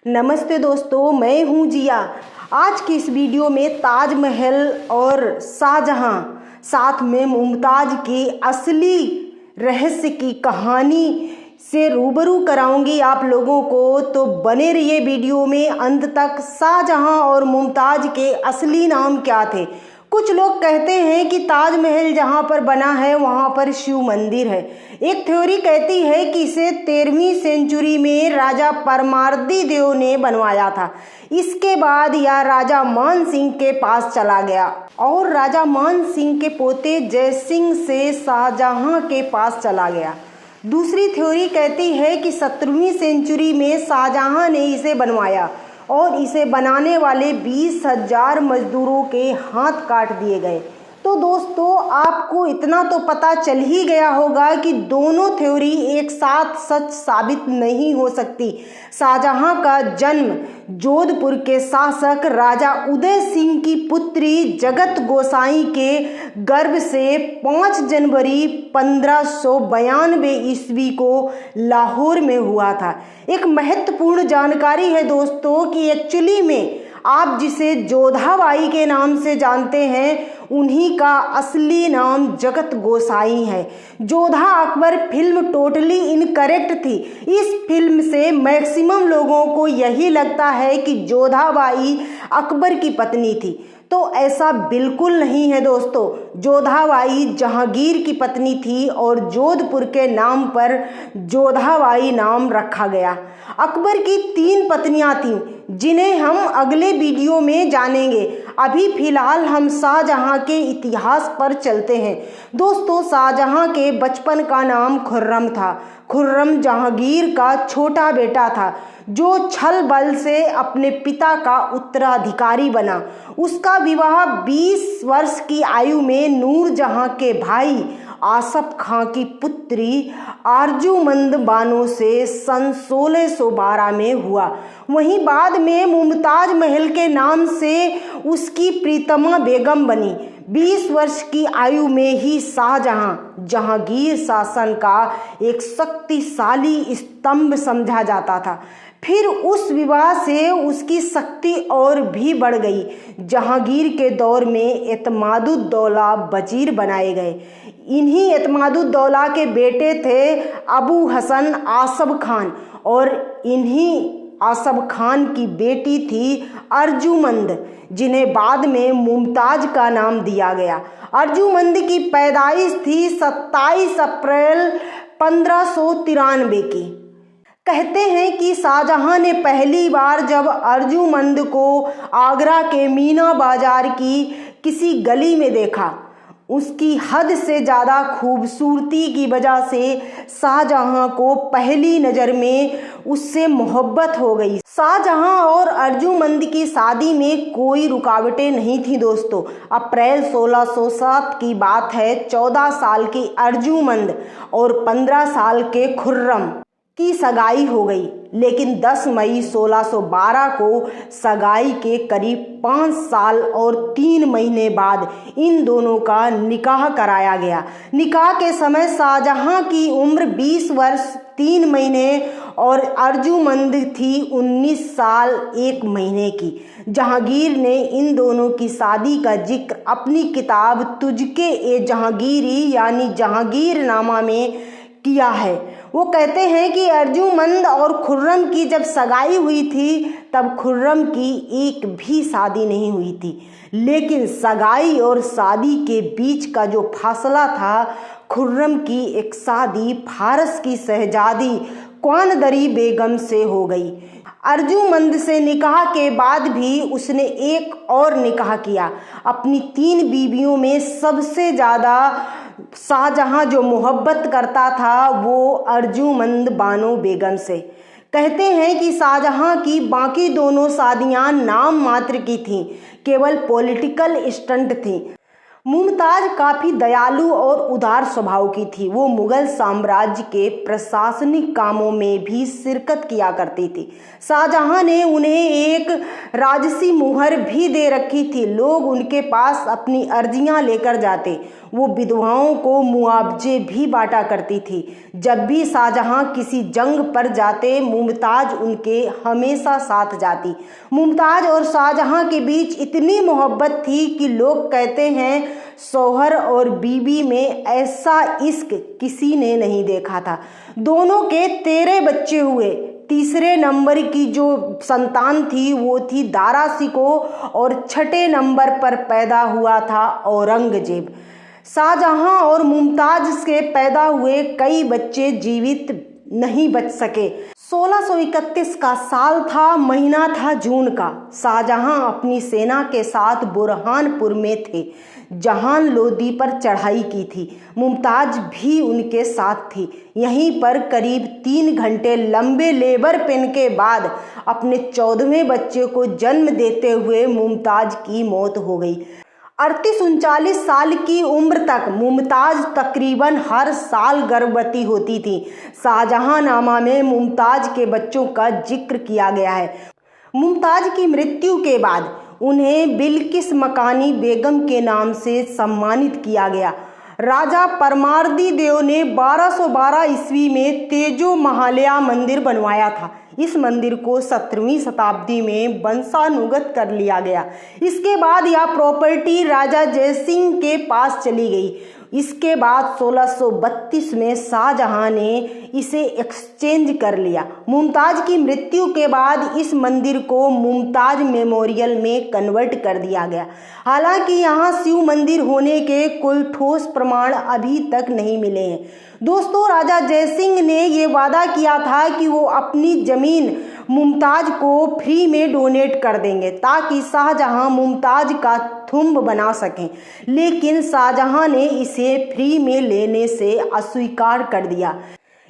नमस्ते दोस्तों, मैं हूं जिया। आज की इस वीडियो में ताजमहल और शाहजहां साथ में मुमताज की असली रहस्य की कहानी से रूबरू कराऊंगी आप लोगों को। तो बने रहिए वीडियो में अंत तक। शाहजहां और मुमताज के असली नाम क्या थे? कुछ लोग कहते हैं कि ताजमहल जहां पर बना है वहां पर शिव मंदिर है। एक थ्योरी कहती है कि इसे 13वीं सेंचुरी में राजा परमार्दी देव ने बनवाया था। इसके बाद यह राजा मान सिंह के पास चला गया और राजा मान सिंह के पोते जय सिंह से शाहजहां के पास चला गया। दूसरी थ्योरी कहती है कि 17वीं सेंचुरी में शाहजहां ने इसे बनवाया और इसे बनाने वाले 20,000 मजदूरों के हाथ काट दिए गए। तो दोस्तों, आपको इतना तो पता चल ही गया होगा कि दोनों थ्योरी एक साथ सच साबित नहीं हो सकती। शाहजहां का जन्म जोधपुर के शासक राजा उदय सिंह की पुत्री जगत गोसाई के गर्भ से 5 जनवरी 1592 ईस्वी को लाहौर में हुआ था। एक महत्वपूर्ण जानकारी है दोस्तों कि एक्चुअली में आप जिसे जोधाबाई के नाम से जानते हैं, उन्हीं का असली नाम जगत गोसाई है। Jodha Akbar film totally incorrect थी। इस फिल्म से मैक्सिमम लोगों को यही लगता है कि जोधाबाई अकबर की पत्नी थी, तो ऐसा बिल्कुल नहीं है दोस्तों। जोधाबाई जहांगीर की पत्नी थी और जोधपुर के नाम पर जोधाबाई नाम रखा गया। अकबर की 3 पत्नियां थीं, जिन्हें हम अगले वीडियो में जानेंगे। अभी फिलहाल हम शाहजहां के इतिहास पर चलते हैं। दोस्तों, शाहजहां के बचपन का नाम खुर्रम था। खुर्रम जहांगीर का छोटा बेटा था, जो छल बल से अपने पिता का उत्तराधिकारी बना। उसका विवाह 20 वर्ष की आयु में नूरजहां के भाई आसफ खां की पुत्री आरजूमंद बानो से सन 1612 में हुआ। वहीं बाद में मुमताज महल के नाम से उसकी प्रीतमा बेगम बनी। 20 वर्ष की आयु में ही शाहजहां जहांगीर शासन का एक शक्तिशाली स्तंभ समझा जाता था। फिर उस विवाह से उसकी शक्ति और भी बढ़ गई। जहांगीर के दौर में एतमादुद्दौला वजीर बनाए गए। इन्हीं एतमादुद्दौला के बेटे थे अबू हसन आसफ खान और इन्हीं आसफ खान की बेटी थी अर्जुमंद, जिन्हें बाद में मुमताज का नाम दिया गया। अर्जुमंद की पैदाइश थी 27 अप्रैल 1593 की। कहते हैं कि शाहजहां ने पहली बार जब अर्जुमंद को आगरा के मीना बाजार की किसी गली में देखा, उसकी हद से ज़्यादा खूबसूरती की वजह से शाहजहां को पहली नज़र में उससे मोहब्बत हो गई। शाहजहां और अर्जुमंद की शादी में कोई रुकावटें नहीं थी दोस्तों। अप्रैल 1607 की बात है। 14 साल की अर्जुमंद और 15 साल के खुर्रम की सगाई हो गई, लेकिन 10 मई 1612 को सगाई के करीब 5 साल और 3 महीने बाद इन दोनों का निकाह कराया गया। निकाह के समय शाहजहां की उम्र 20 वर्ष 3 महीने और अर्जुमंद थी 19 साल 1 महीने की। जहांगीर ने इन दोनों की शादी का जिक्र अपनी किताब तुझके ए जहांगीरी यानी जहांगीरनामा में किया है। वो कहते हैं कि अर्जुमंद और खुर्रम की जब सगाई हुई थी, तब खुर्रम की एक भी शादी नहीं हुई थी, लेकिन सगाई और शादी के बीच का जो फासला था, खुर्रम की एक शादी फारस की शहजादी क्वानदरी बेगम से हो गई। अर्जुमंद से निकाह के बाद भी उसने एक और निकाह किया। अपनी 3 बीवियों में सबसे ज़्यादा शाहजहां जो मोहब्बत करता था वो अर्जुमंद बानो बेगम से। कहते हैं कि शाहजहां की बाकी दोनों शादियां नाम मात्र की थीं, केवल पॉलिटिकल स्टंट थीं। मुमताज काफी दयालु और उदार स्वभाव की थी। वो मुगल साम्राज्य के प्रशासनिक कामों में भी शिरकत किया करती थी। शाहजहां ने उन्हें एक राजसी मुहर भी दे रखी थी। लोग उनके पास अपनी अर्जियां लेकर जाते। वो विधवाओं को मुआवजे भी बांटा करती थी। जब भी शाहजहां किसी जंग पर जाते, मुमताज उनके हमेशा साथ जाती। मुमताज और शाहजहां के बीच इतनी मोहब्बत थी कि लोग कहते हैं शौहर और बीवी में ऐसा इश्क किसी ने नहीं देखा था। दोनों के 13 बच्चे हुए। तीसरे नंबर की जो संतान थी वो थी दारा शिको और छठे नंबर पर पैदा हुआ था औरंगजेब। शाहजहां और मुमताज से पैदा हुए कई बच्चे जीवित नहीं बच सके। 1631 का साल था, महीना था जून का। शाहजहां अपनी सेना के साथ बुरहानपुर में थे, जहां लोदी पर चढ़ाई की थी। मुमताज भी उनके साथ थी। यहीं पर करीब 3 घंटे लंबे लेबर पेन के बाद अपने 14वें बच्चे को जन्म देते हुए मुमताज की मौत हो गई। 38-39 साल की उम्र तक मुमताज तकरीबन हर साल गर्भवती होती थी। शाहजहांनामा में मुमताज के बच्चों का जिक्र किया गया है। मुमताज की मृत्यु के बाद उन्हें बिल्किस मकानी बेगम के नाम से सम्मानित किया गया। राजा परमार्दी देव ने 1212 ईस्वी में तेजो महालया मंदिर बनवाया था। इस मंदिर को 17वीं शताब्दी में वंशानुगत कर लिया गया। इसके बाद यह प्रॉपर्टी राजा जयसिंह के पास चली गई। इसके बाद 1632 में शाहजहां ने इसे एक्सचेंज कर लिया। मुमताज की मृत्यु के बाद इस मंदिर को मुमताज मेमोरियल में कन्वर्ट कर दिया गया। हालांकि यहाँ शिव मंदिर होने के कोई ठोस प्रमाण अभी तक नहीं मिले हैं। दोस्तों, राजा जयसिंह ने ये वादा किया था कि वो अपनी जमीन मुमताज को फ्री में डोनेट कर देंगे ताकि शाहजहां मुमताज का थुम्ब बना सकें, लेकिन शाहजहां ने इसे फ्री में लेने से अस्वीकार कर दिया।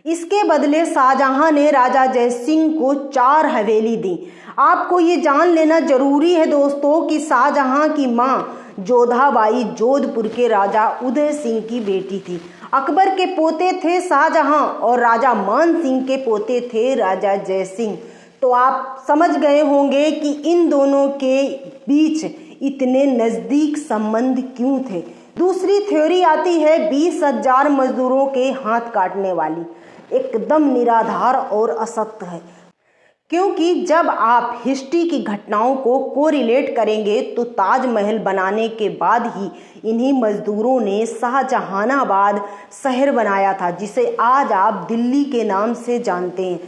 इसके बदले शाहजहां ने राजा जयसिंह को 4 हवेली दी। आपको ये जान लेना जरूरी है दोस्तों कि शाहजहां की मां जोधाबाई जोधपुर के राजा उदय सिंह की बेटी थी। अकबर के पोते थे शाहजहां और राजा मान सिंह के पोते थे राजा जयसिंह। तो आप समझ गए होंगे कि इन दोनों के बीच इतने नज़दीक संबंध क्यों थे। दूसरी थ्योरी आती है 20,000 मजदूरों के हाथ काटने वाली। एकदम निराधार और असत्य है, क्योंकि जब आप हिस्ट्री की घटनाओं को कोरिलेट करेंगे तो ताजमहल बनाने के बाद ही इन्हीं मजदूरों ने शाहजहानाबाद शहर बनाया था, जिसे आज आप दिल्ली के नाम से जानते हैं।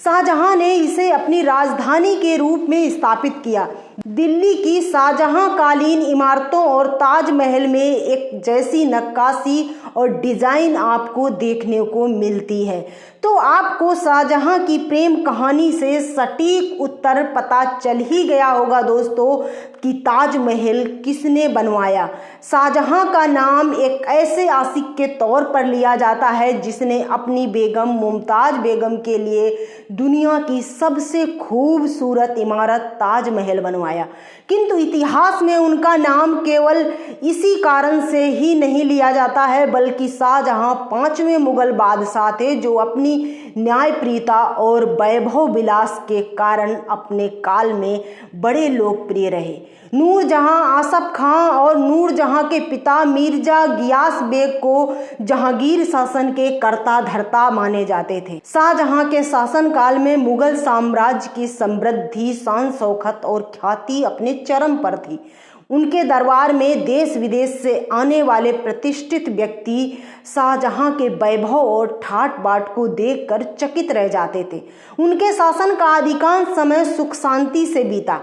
शाहजहां ने इसे अपनी राजधानी के रूप में स्थापित किया। दिल्ली की शाहजहां कालीन इमारतों और ताजमहल में एक जैसी नक्काशी और डिजाइन आपको देखने को मिलती है। तो आपको शाहजहां की प्रेम कहानी से सटीक उत्तर पता चल ही गया होगा दोस्तों कि ताजमहल किसने बनवाया। शाहजहां का नाम एक ऐसे आशिक के तौर पर लिया जाता है जिसने अपनी बेगम मुमताज बेगम के लिए दुनिया की सबसे खूबसूरत इमारत ताजमहल बनवाया। किंतु इतिहास में उनका नाम केवल इसी कारण से ही नहीं लिया जाता है, बल्कि शाहजहां 5वें मुगल बादशाह थे जो अपनी न्यायप्रियता और वैभव विलास के कारण अपने काल में बड़े लोकप्रिय रहे। नूरजहां आसफ खां और नूरजहां के पिता मिर्जा गियास बेग को जहांगीर शासन के कर्ता धर्ता माने जाते थे। शाहजहां के शासनकाल में मुगल साम्राज्य की समृद्धि, शान शौकत और ख्याति अपने चरम पर थी। उनके दरबार में देश विदेश से आने वाले प्रतिष्ठित व्यक्ति शाहजहां के वैभव और ठाट बाट को देखकर चकित रह जाते थे। उनके शासन का अधिकांश समय सुख शांति से बीता।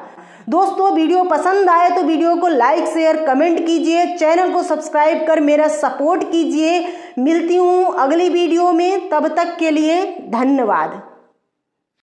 दोस्तों, वीडियो पसंद आए तो वीडियो को लाइक शेयर कमेंट कीजिए, चैनल को सब्सक्राइब कर मेरा सपोर्ट कीजिए। मिलती हूँ अगली वीडियो में, तब तक के लिए धन्यवाद।